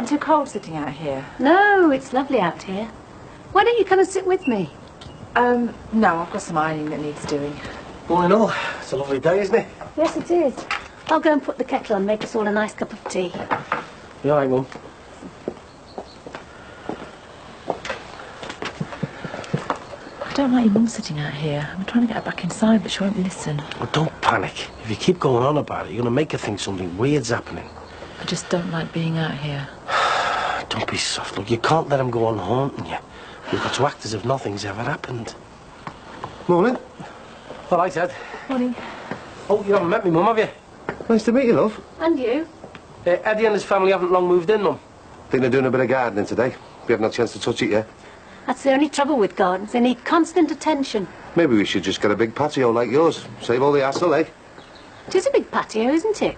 Too cold sitting out here? No, it's lovely out here. Why don't you come and sit with me? No, I've got some ironing that needs doing. All in all, it's a lovely day, isn't it? Yes, it is. I'll go and put the kettle on, make us all a nice cup of tea. You all right, Mum? I don't like your mum sitting out here. I'm trying to get her back inside, but she won't listen. Well, don't panic. If you keep going on about it, you're going to make her think something weird's happening. I just don't like being out here. Don't be soft. Look, you can't let him go on haunting you. You've got to act as if nothing's ever happened. Morning. All right, Ed. Morning. Oh, you haven't met me, Mum, have you? Nice to meet you, love. And you? Eddie and his family haven't long moved in, Mum. Think they're doing a bit of gardening today. We haven't had a chance to touch it yet. That's the only trouble with gardens. They need constant attention. Maybe we should just get a big patio like yours. Save all the hassle, eh? It is a big patio, isn't it?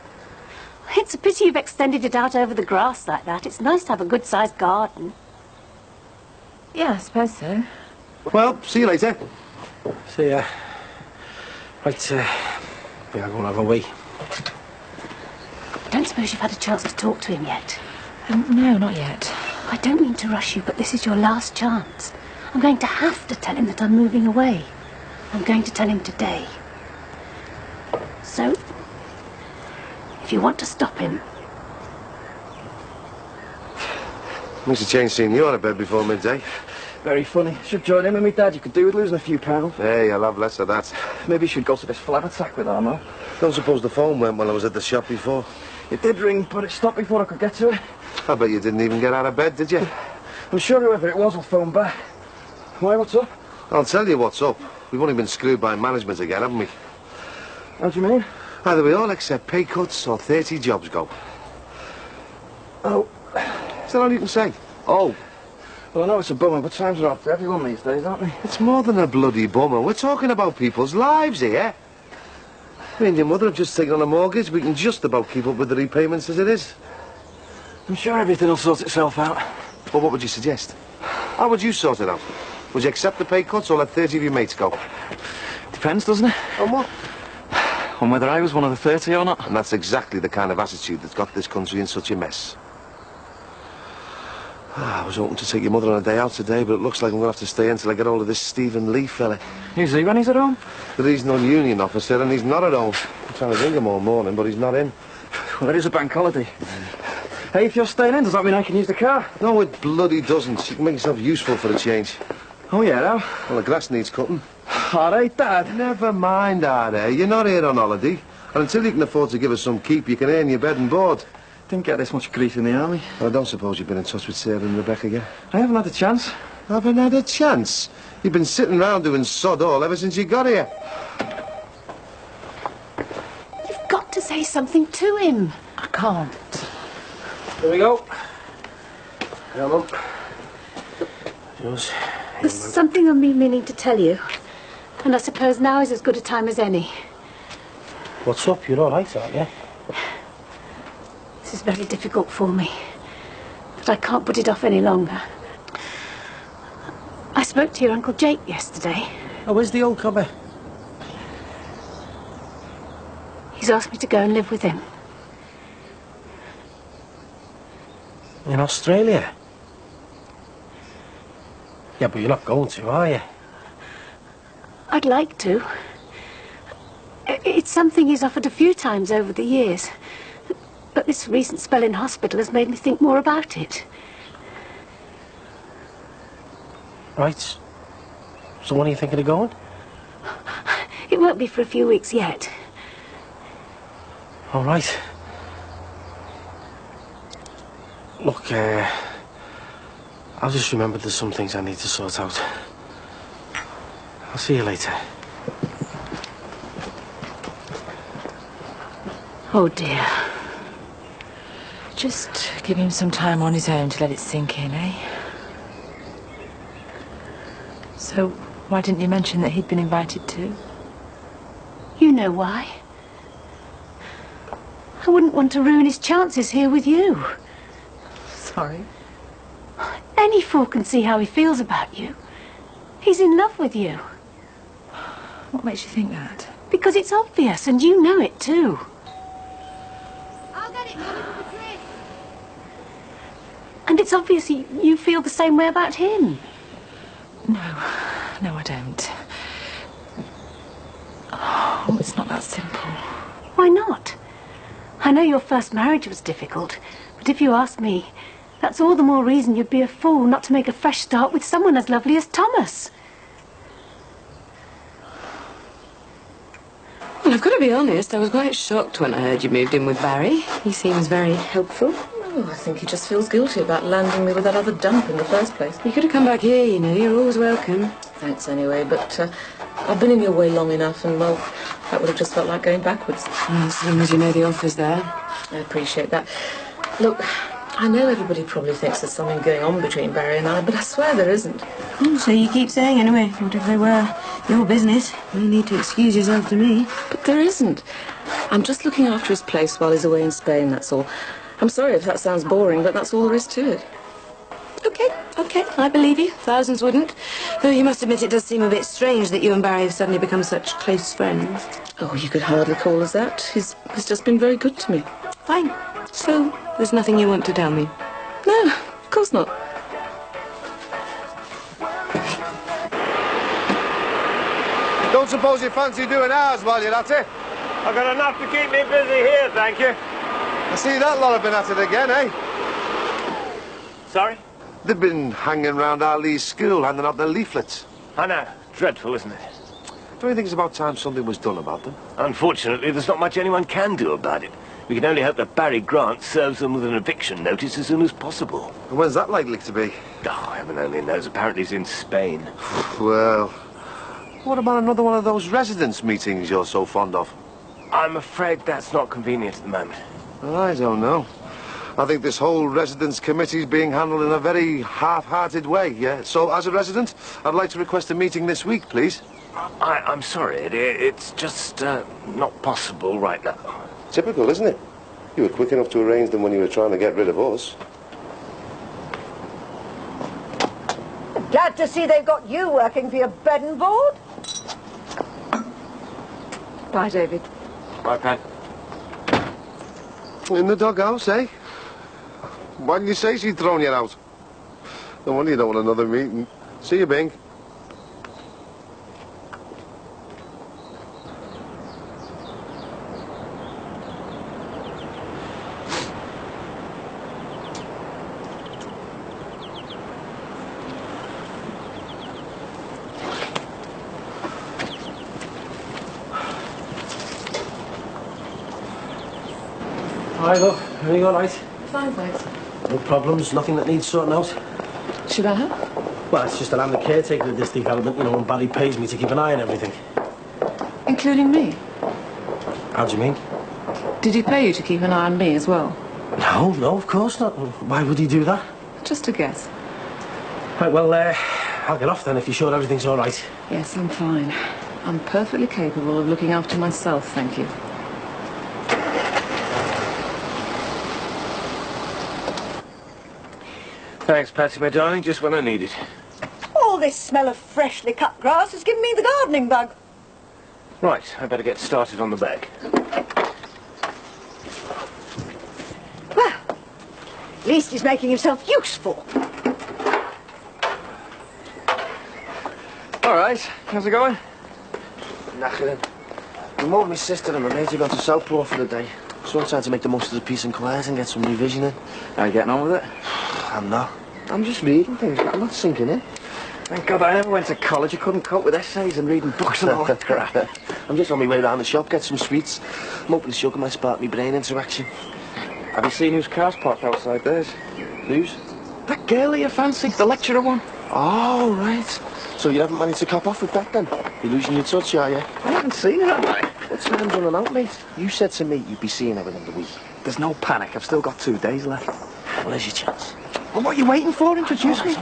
It's a pity you've extended it out over the grass like that. It's nice to have a good-sized garden. Yeah, I suppose so. Well, see you later. See ya. Right, yeah, I'll go and have a wee. I don't suppose you've had a chance to talk to him yet? No, not yet. I don't mean to rush you, but this is your last chance. I'm going to have to tell him that I'm moving away. I'm going to tell him today. So, if you want to stop him... Makes a change seeing you out of bed before midday. Very funny. Should join him and me dad. You could do with losing a few pounds. Hey, I'll have less of that. Maybe you should go to this flab attack with Armo. Don't suppose the phone went while I was at the shop before? It did ring, but it stopped before I could get to it. I bet you didn't even get out of bed, did you? I'm sure whoever it was will phone back. Why, what's up? I'll tell you what's up. We've only been screwed by management again, haven't we? How do you mean? Either we all accept pay cuts or 30 jobs go. Oh. Is that all you can say? Oh. Well, I know it's a bummer, but times are hard for everyone these days, aren't they? It's more than a bloody bummer. We're talking about people's lives here. Me and your mother have just taken on a mortgage. We can just about keep up with the repayments as it is. I'm sure everything will sort itself out. Well, what would you suggest? How would you sort it out? Would you accept the pay cuts or let 30 of your mates go? Depends, doesn't it? On what? On whether I was one of the 30 or not. And that's exactly the kind of attitude that's got this country in such a mess. I was hoping to take your mother on a day out today, but it looks like I'm going to have to stay until I get hold of this Stephen Lee fella. Is he when he's at home? The regional union officer, and he's not at home. I'm trying to ring him all morning, but he's not in. Well, it is a bank holiday. Hey, if you're staying in, does that mean I can use the car? No, it bloody doesn't. You can make yourself useful for the change. Oh, yeah, how? Well, the grass needs cutting. All right, Dad. Never mind, Artie. You're not here on holiday. And until you can afford to give us some keep, you can earn your bed and board. Didn't get this much grief in the army. Well, I don't suppose you've been in touch with Sarah and Rebecca yet? I haven't had a chance. Haven't had a chance? You've been sitting round doing sod all ever since you got here. You've got to say something to him. I can't. Here we go. Yeah, Mum. Yours. There's something I've been meaning to tell you. And I suppose now is as good a time as any. What's up? You're all right, aren't you? This is very difficult for me. But I can't put it off any longer. I spoke to your Uncle Jake yesterday. Oh, where's the old cobber? He's asked me to go and live with him. In Australia? Yeah, but you're not going to, are you? I'd like to. It's something he's offered a few times over the years. But this recent spell in hospital has made me think more about it. Right. So when are you thinking of going? It won't be for a few weeks yet. All right. Look, I'll just remember there's some things I need to sort out. I'll see you later. Oh, dear. Just give him some time on his own to let it sink in, eh? So, why didn't you mention that he'd been invited too? You know why. I wouldn't want to ruin his chances here with you. Sorry. Any fool can see how he feels about you. He's in love with you. What makes you think that? Because it's obvious, and you know it too. I'll get it, Mummy, for the drink. And it's obvious you feel the same way about him. No, I don't. Oh, it's not that simple. Why not? I know your first marriage was difficult, but if you ask me, that's all the more reason you'd be a fool not to make a fresh start with someone as lovely as Thomas. Well, I've got to be honest, I was quite shocked when I heard you moved in with Barry. He seems very helpful. Oh, I think he just feels guilty about landing me with that other dump in the first place. You could have come back here, you know, you're always welcome. Thanks anyway, but I've been in your way long enough and, well, that would have just felt like going backwards. Well, as long as you know the offer's there. I appreciate that. Look, I know everybody probably thinks there's something going on between Barry and I, but I swear there isn't. So you keep saying anyway, what if they were your business? No need to excuse yourself to me. But there isn't. I'm just looking after his place while he's away in Spain, that's all. I'm sorry if that sounds boring, but that's all there is to it. Okay, I believe you. Thousands wouldn't. Though you must admit it does seem a bit strange that you and Barry have suddenly become such close friends. Oh, you could hardly call us that. He's just been very good to me. Fine. So, there's nothing you want to tell me? No, of course not. Don't suppose you fancy doing ours while you're at it? I've got enough to keep me busy here, thank you. I see that lot have been at it again, eh? Sorry? They've been hanging round our Lee's school, handing out their leaflets. I know. Dreadful, isn't it? Don't you think it's about time something was done about them? Unfortunately, there's not much anyone can do about it. We can only hope that Barry Grant serves them with an eviction notice as soon as possible. And when's that likely to be? Oh, heaven only knows. Apparently he's in Spain. Well, what about another one of those residents' meetings you're so fond of? I'm afraid that's not convenient at the moment. Well, I don't know. I think this whole residents' committee is being handled in a very half-hearted way, yeah? So, as a resident, I'd like to request a meeting this week, please. I'm sorry, it's just not possible right now. Typical, isn't it? You were quick enough to arrange them when you were trying to get rid of us. Glad to see they've got you working for your bed and board. Bye, David. Bye, Pat. In the doghouse, eh? Why didn't you say she'd thrown you out? No wonder you don't want another meeting. See you, Bing. Hi, love. Everything all right? Fine, thanks. No problems, nothing that needs sorting out? Should I have? Well, it's just that I'm the caretaker of this development, you know, and Barry pays me to keep an eye on everything. Including me? How do you mean? Did he pay you to keep an eye on me as well? No, of course not. Why would he do that? Just a guess. Right, well, I'll get off then if you're sure everything's all right. Yes, I'm fine. I'm perfectly capable of looking after myself, thank you. Thanks, Patsy, my darling. Just when I need it. All this smell of freshly cut grass has given me the gardening bug. Right, I better get started on the bag. Well, at least he's making himself useful. All right, how's it going? Knackering. My mum and my sister and my mate have gone to Southport for the day. So I'm trying to make the most of the peace and quiet and get some revision in. How you getting on with it? I'm not. I'm just reading things, but I'm not sinking in. Thank God I never went to college. I couldn't cope with essays and reading books and all that crap. I'm just on my way round the shop, get some sweets. I'm hoping the sugar might spark my brain into action. Have you seen whose car's parked outside theirs? Whose? That girl you fancy, the lecturer one. Oh, right. So you haven't managed to cop off with that then? You're losing your touch, are you? I haven't seen her, have I? What's the man running out, mate? You said to me you'd be seeing her within the week. There's no panic. I've still got 2 days left. Well, there's your chance. Well, what are you waiting for? Introduce me.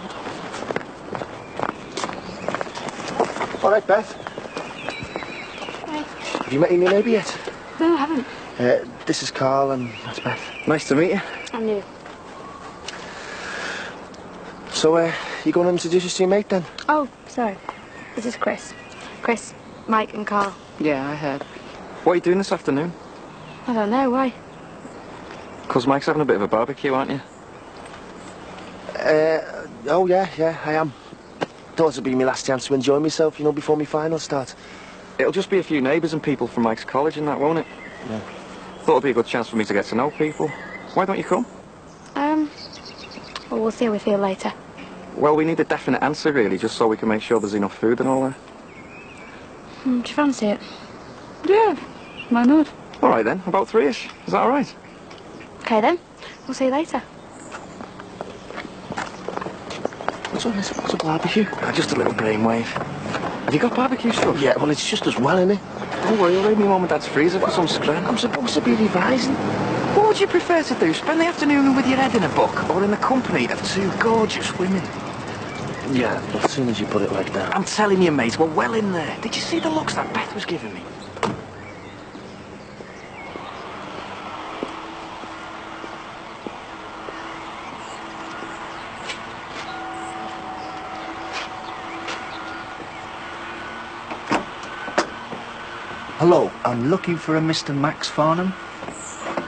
All right, Beth. Hi. Have you met your new neighbour yet? No, I haven't. This is Carl and that's Beth. Nice to meet you. I'm new. So, you going to introduce us to your mate then? Oh, sorry. This is Chris. Chris, Mike and Carl. Yeah, I heard. What are you doing this afternoon? I don't know, why? 'Cause Mike's having a bit of a barbecue, aren't you? Oh, yeah, I am. Thought it'd be my last chance to enjoy myself, you know, before my finals start. It'll just be a few neighbours and people from Mike's college and that, won't it? Yeah. Thought it'd be a good chance for me to get to know people. Why don't you come? Well, we'll see how we feel later. Well, we need a definite answer, really, just so we can make sure there's enough food and all that. Do you fancy it? Yeah, why not? All right, then. About 3-ish. Is that all right? Okay, then. We'll see you later. What's all this? What's a barbecue? Just a little brainwave. Have you got barbecue stuff? Yeah, well, it's just as well, innit? Don't worry, I'll raid my mum and dad's freezer for some scran. I'm supposed to be revising. What would you prefer to do? Spend the afternoon with your head in a book or in the company of 2 gorgeous women? Yeah, but as soon as you put it like that. I'm telling you, mate, we're well in there. Did you see the looks that Beth was giving me? Hello, I'm looking for a Mr. Max Farnham.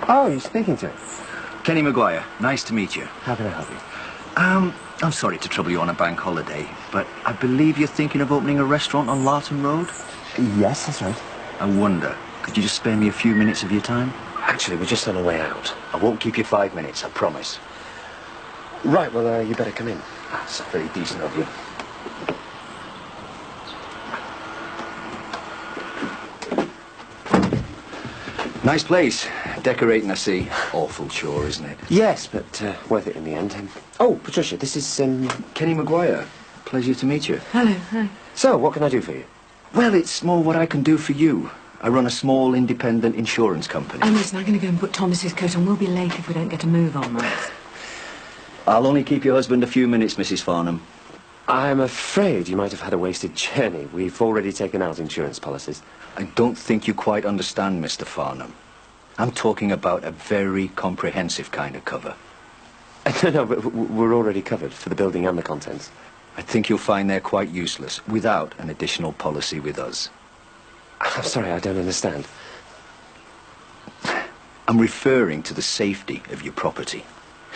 Oh, you're speaking to him? Kenny Maguire, nice to meet you. How can I help you? I'm sorry to trouble you on a bank holiday, but I believe you're thinking of opening a restaurant on Larton Road? Yes, that's right. I wonder, could you just spare me a few minutes of your time? Actually, we're just on our way out. I won't keep you 5 minutes, I promise. Right, well, you better come in. That's very decent of you. Nice place. Decorating, I see. Awful chore, isn't it? Yes, but worth it in the end. Oh, Patricia, this is, Kenny Maguire. Pleasure to meet you. Hello, hi. So, what can I do for you? Well, it's more what I can do for you. I run a small independent insurance company. Listen, I'm going to go and put Thomas's coat on. We'll be late if we don't get a move on, Max. I'll only keep your husband a few minutes, Mrs. Farnham. I'm afraid you might have had a wasted journey. We've already taken out insurance policies. I don't think you quite understand, Mr. Farnham. I'm talking about a very comprehensive kind of cover. No, but we're already covered for the building and the contents. I think you'll find they're quite useless without an additional policy with us. I'm sorry, I don't understand. I'm referring to the safety of your property.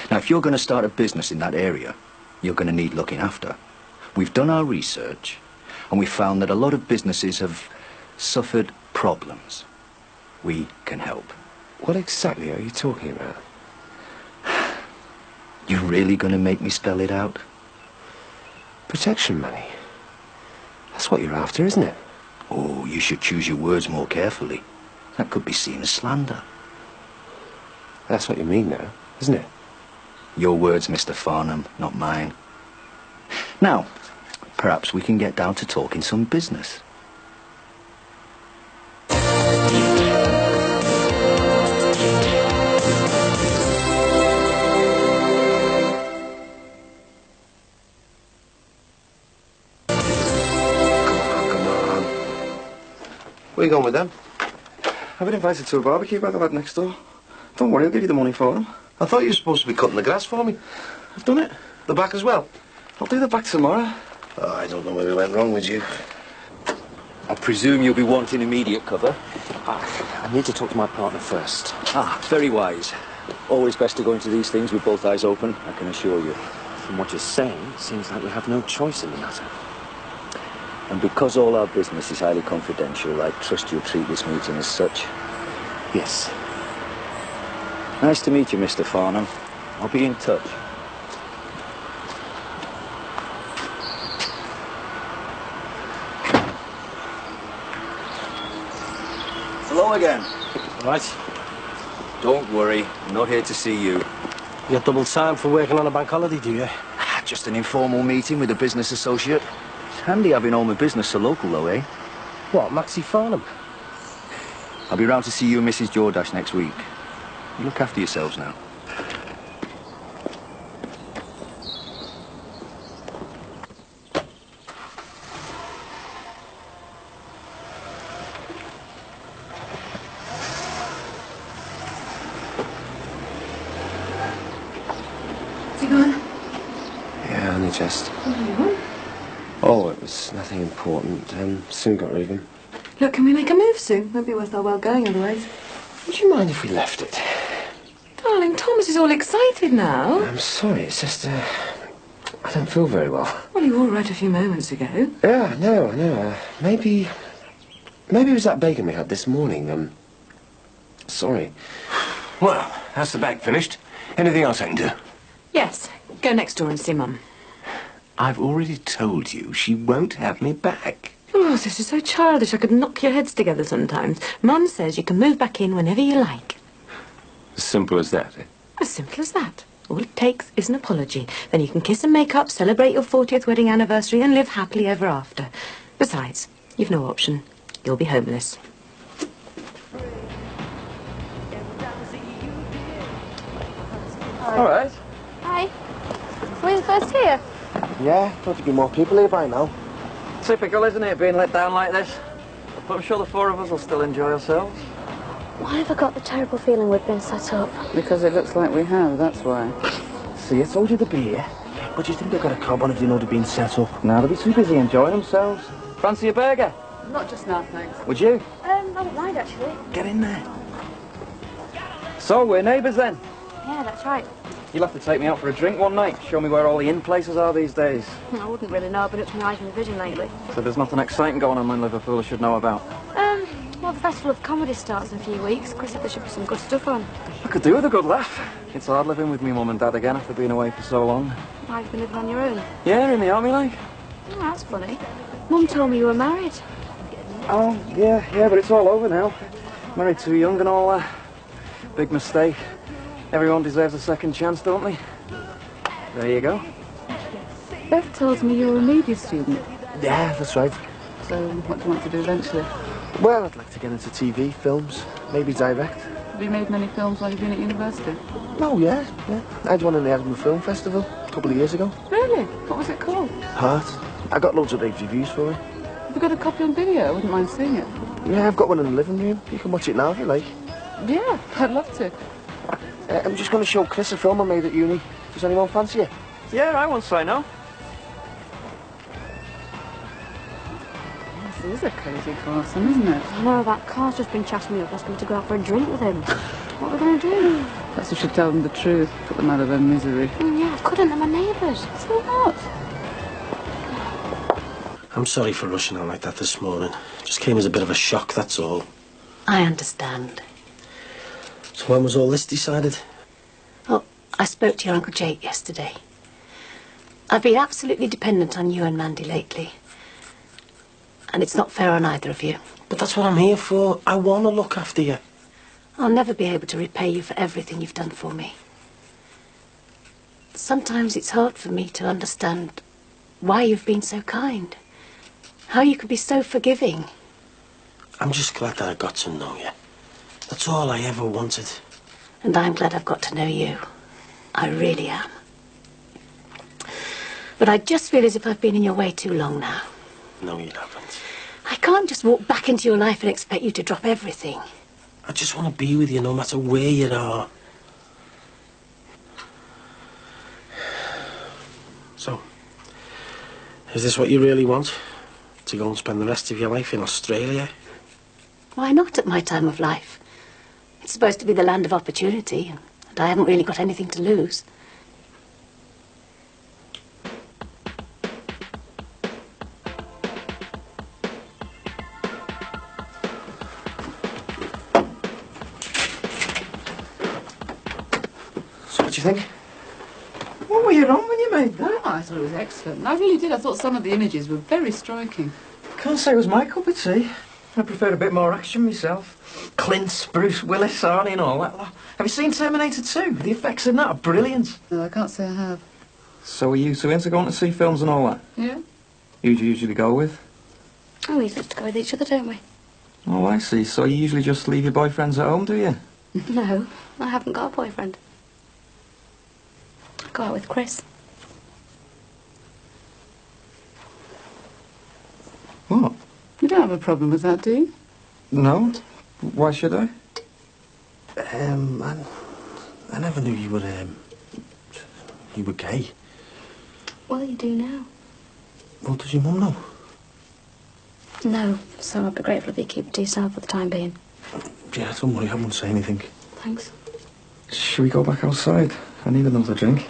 Now, if you're going to start a business in that area, you're going to need looking after. We've done our research, and we found that a lot of businesses have suffered problems. We can help. What exactly are you talking about? You're really going to make me spell it out? Protection money. That's what you're after, isn't it? Oh, you should choose your words more carefully. That could be seen as slander. That's what you mean now, isn't it? Your words, Mr. Farnham, not mine. Now, perhaps we can get down to talking some business. Where are you going with them? I've been invited to a barbecue by the lad next door. Don't worry, I'll give you the money for them. I thought you were supposed to be cutting the grass for me. I've done it. The back as well? I'll do the back tomorrow. Oh, I don't know where we went wrong with you. I presume you'll be wanting immediate cover? I need to talk to my partner first. Ah, very wise. Always best to go into these things with both eyes open, I can assure you. From what you're saying, it seems like we have no choice in the matter. And because all our business is highly confidential, I trust you'll treat this meeting as such. Yes. Nice to meet you, Mr. Farnham. I'll be in touch. Hello again. Right. Don't worry, I'm not here to see you. You got double time for working on a bank holiday, do you? Just an informal meeting with a business associate. It's handy having all my business so local, though, eh? What, Maxie Farnham? I'll be round to see you and Mrs. Jordache next week. You look after yourselves now. Yeah, only just. Oh, it was nothing important. Soon got rid of him. Look, can we make a move soon? Won't be worth our while going otherwise. Would you mind if we left it? Darling, Thomas is all excited now. I'm sorry, it's just, I don't feel very well. Well, you were all right a few moments ago. Yeah, I know. Maybe it was that bacon we had this morning. Sorry. Well, that's the bag finished. Anything else I can do? Yes, go next door and see Mum. I've already told you she won't have me back. Oh, this is so childish. I could knock your heads together sometimes. Mum says you can move back in whenever you like. As simple as that, eh? As simple as that. All it takes is an apology. Then you can kiss and make up, celebrate your 40th wedding anniversary and live happily ever after. Besides, you've no option. You'll be homeless. All right. Hi. We're the first here. Yeah, thought there'd be more people here by now. Typical, isn't it, being let down like this? But I'm sure the four of us will still enjoy ourselves. Why have I got the terrible feeling we've been set up? Because it looks like we have, that's why. See, I told you to be here. But you think they've got a cab on if you know they've been set up? No, they'll be too busy enjoying themselves. Fancy a burger? Not just now, thanks. Would you? I don't mind, actually. Get in there. So, we're neighbours then? Yeah, that's right. You'll have to take me out for a drink one night. Show me where all the in places are these days. I wouldn't really know. I've been up to my eyes in the vision lately. So there's nothing exciting going on in Liverpool I should know about? Well, the Festival of Comedy starts in a few weeks. Chris said there should be some good stuff on. I could do with a good laugh. It's hard living with me mum and dad again after being away for so long. Why, you've been living on your own? Yeah, in the army, like. Oh, that's funny. Mum told me you were married. Oh, yeah, but it's all over now. Married too young and all that. Big mistake. Everyone deserves a second chance, don't they? There you go. Beth tells me you're a media student. Yeah, that's right. So what do you want to do eventually? Well, I'd like to get into TV, films, maybe direct. Have you made many films while you've been at university? Oh, yeah. I had one in the Edinburgh Film Festival a couple of years ago. Really? What was it called? Heart. I got loads of rave reviews for it. Have you got a copy on video? I wouldn't mind seeing it. Yeah, I've got one in the living room. You can watch it now if you like. Yeah, I'd love to. I'm just going to show Chris a film I made at uni. Does anyone fancy it? Yeah, I won't say no. This is a crazy foursome, isn't it? I know, that car's just been chatting me up, asking me to go out for a drink with him. What are we going to do? Perhaps we should tell them the truth, put them out of their misery. Yeah, I couldn't, they're my neighbours. So what? I'm sorry for rushing out like that this morning. Just came as a bit of a shock, that's all. I understand. So when was all this decided? Well, I spoke to your Uncle Jake yesterday. I've been absolutely dependent on you and Mandy lately. And it's not fair on either of you. But that's what I'm here for. I want to look after you. I'll never be able to repay you for everything you've done for me. Sometimes it's hard for me to understand why you've been so kind. How you could be so forgiving. I'm just glad that I got to know you. That's all I ever wanted. And I'm glad I've got to know you. I really am. But I just feel as if I've been in your way too long now. No, you haven't. I can't just walk back into your life and expect you to drop everything. I just want to be with you no matter where you are. So, is this what you really want? To go and spend the rest of your life in Australia? Why not at my time of life? It's supposed to be the land of opportunity, and I haven't really got anything to lose. So what do you think? What were you on when you made that? Oh, I thought it was excellent. I really did. I thought some of the images were very striking. Can't say it was my cup of tea. I prefer a bit more action myself. Clint, Bruce Willis, Arnie and all that lot. Have you seen Terminator 2? The effects in that are brilliant. No, I can't say I have. So are you two into going to see films and all that? Yeah? Who do you usually go with? Oh, we used to go with each other, don't we? Oh, I see. So you usually just leave your boyfriends at home, do you? No, I haven't got a boyfriend. I go out with Chris. What? You don't have a problem with that, do you? No. Why should I? I never knew you were gay. Well, you do now. Well, does your mum know? No, so I'd be grateful if you keep it to yourself for the time being. Yeah, don't worry, I won't say anything. Thanks. Should we go back outside? I need another drink.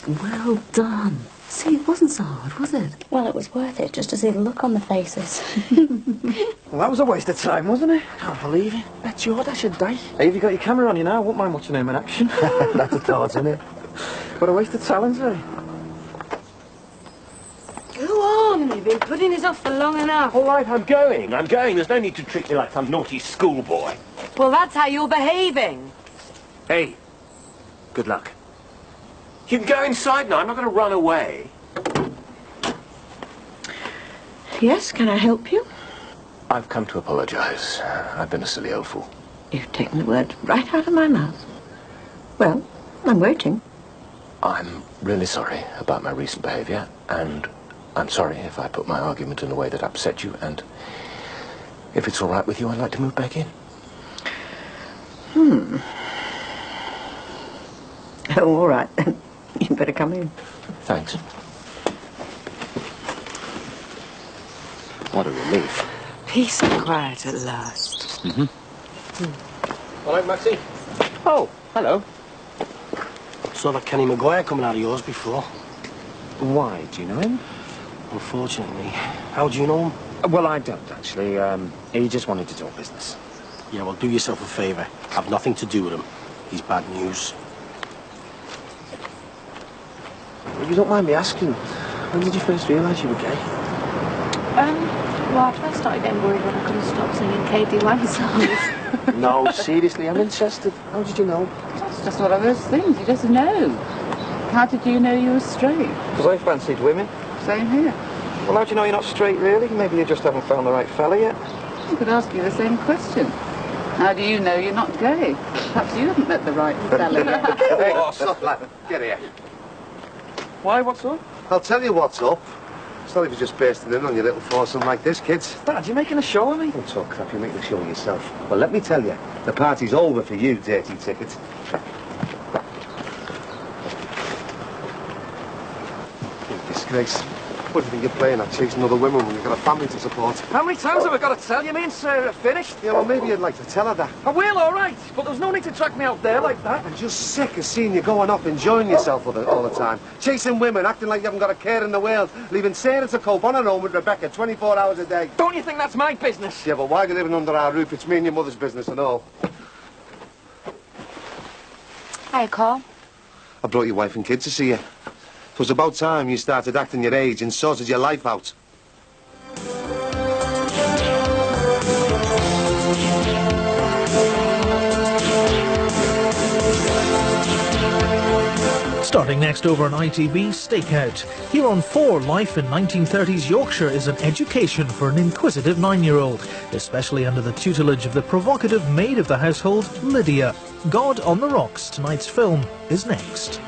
Well done. See, it wasn't so hard, was it? Well, it was worth it just to see the look on the faces. Well, that was a waste of time, wasn't it? Can't believe it. That's your dash of day. Hey, have you got your camera on you now? I wouldn't mind watching him in action. That's a thought, isn't it? What a waste of talent, eh? Go on, you've been putting this off for long enough. All right, I'm going. There's no need to treat me like some naughty schoolboy. Well, that's how you're behaving. Hey, good luck. You can go inside now. I'm not going to run away. Yes, can I help you? I've come to apologise. I've been a silly old fool. You've taken the word right out of my mouth. Well, I'm waiting. I'm really sorry about my recent behaviour, and I'm sorry if I put my argument in a way that upset you, and if it's all right with you, I'd like to move back in. Oh, all right, then. You'd better come in. Thanks. What a relief. Peace and quiet at last. All right, Maxie. Oh, hello. Saw that Kenny Maguire coming out of yours before. Why? Do you know him? Unfortunately. How do you know him? Well, I don't, actually. He just wanted to talk business. Yeah, well, do yourself a favour. Have nothing to do with him. He's bad news. If you don't mind me asking, when did you first realise you were gay? Well, I first started getting worried when I couldn't stop singing Katie Lang songs. No, seriously, I'm interested. How did you know? That's just one of those things. You just know. How did you know you were straight? Because I fancied women. Same here. Well, how do you know you're not straight, really? Maybe you just haven't found the right fella yet. I could ask you the same question. How do you know you're not gay? Perhaps you haven't met the right fella yet. Hey, stop laughing. Get here. Why? What's up? I'll tell you what's up. It's not if you're just bursting in on your little foursome like this, kids. Dad, you're making a show of me? Don't talk crap, you're making a show of yourself. Well, let me tell you, the party's over for you, dirty ticket. Disgrace. What do you think you're playing at, chasing other women when you've got a family to support? How many times have I got to tell you? Me and Sarah are finished. Yeah, well, maybe you'd like to tell her that. I will, all right. But there's no need to track me out there like that. I'm just sick of seeing you going off enjoying yourself all the time. Chasing women, acting like you haven't got a care in the world. Leaving Sarah to cope on her own with Rebecca 24 hours a day. Don't you think that's my business? Yeah, but why are you living under our roof? It's me and your mother's business and all. Hiya, Carl. I brought your wife and kids to see you. It was about time you started acting your age and sorted your life out. Starting next over on ITV, Stakeout. Here on 4, life in 1930s Yorkshire is an education for an inquisitive 9-year-old, especially under the tutelage of the provocative maid of the household, Lydia. God on the Rocks, tonight's film, is next.